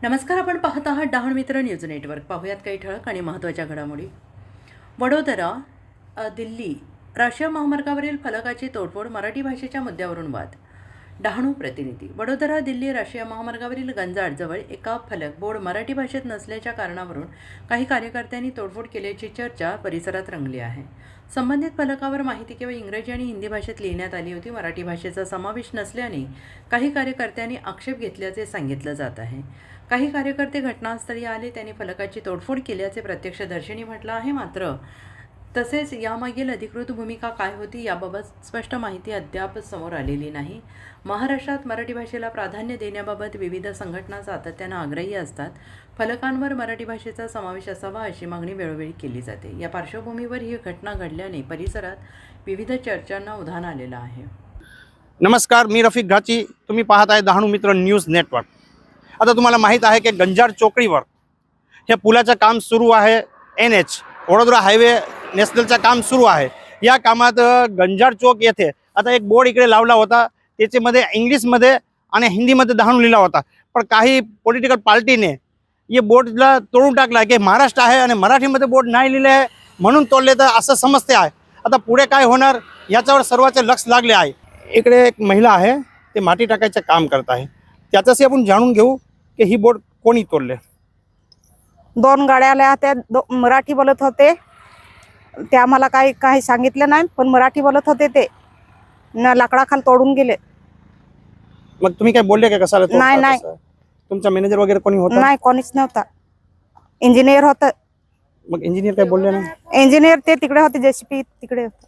नमस्कार. आपण पाहत आहात डहाणू मित्र न्यूज नेटवर्क. पाहूयात काही ठळक आणि महत्त्वाच्या घडामोडी. वडोदरा दिल्ली राष्ट्रीय महामार्गावरील फलकाची तोडफोड, मराठी भाषेच्या मुद्द्यावरून वाद. डहाणू प्रतिनिधी. वडोदरा दिल्ली राष्ट्रीय महामार्गावरील गंजाडजवळ एका फलक बोर्ड मराठी भाषेत नसल्याच्या कारणावरून काही कार्यकर्त्यांनी तोडफोड केल्याची चर्चा परिसरात रंगली आहे. संबंधित फलकावर माहिती केवळ इंग्रजी आणि हिंदी भाषेत लिहिण्यात आली होती. मराठी भाषेचा समावेश नसल्याने काही कार्यकर्त्यांनी आक्षेप घेतल्याचे सांगितलं जात आहे. काही कार्यकर्ते घटनास्थळी आले, त्यांनी फलकाची तोडफोड केल्याचे प्रत्यक्षदर्शींनी म्हटलं आहे. मात्र तसेच यामागील अधिकृत भूमिका काय होती याबाबत स्पष्ट माहिती अद्याप समोर आलेली नाही. महाराष्ट्रात मराठी भाषेला प्राधान्य देण्याबाबत विविध संघटना सातत्यानं आग्रही असतात. फलकांवर मराठी भाषेचा समावेश असावा अशी मागणी वेळोवेळी केली जाते. या पार्श्वभूमीवर ही घटना घडल्याने परिसरात विविध चर्चांना उधाण आलेलं आहे. नमस्कार, मी रफिक घाची. तुम्ही पाहत आहे डहाणू मित्र न्यूज नेटवर्क. आता तुम्हाला माहीत आहे की गंजाड चौकडीवर हे पुलाचं काम सुरू आहे. NH वडोदरा हायवे नॅशनलचं काम सुरू आहे. या कामात गंजाड चौक येथे आता एक बोर्ड इकडे लावला होता. त्याच्यामध्ये इंग्लिशमध्ये आणि हिंदीमध्ये डहाणू लिहिला होता. पण काही पॉलिटिकल पार्टीने ये बोर्डला तोडून टाकला की महाराष्ट्र आहे आणि मराठीमध्ये बोर्ड नाही लिहिले आहे म्हणून तोडले, तर असं समजते आहे. आता पुढे काय होणार याच्यावर सर्वांचे लक्ष लागले आहे. इकडे एक महिला आहे, ते माती टाकायचं काम करत आहे. त्याच्याशी आपण जाणून घेऊ की ही बोर्ड कोणी तोडले. दोन गाड्या आल्या होत्या, मराठी बोलत होते. ते आम्हाला काही सांगितलं नाही, पण मराठी बोलत होते. ते न लाकडाखाली तोडून गेले. मग तुम्ही काय बोलले का कसाला तोडता नाही, नाही. तसं? तुमचा मॅनेजर वगैरे कोणी होता? नाही, कोणीच नव्हता. इंजिनियर होतं. मग इंजिनियर काय बोलले नाही? इंजिनियर ते तिकडे होते, JCP तिकडे होते.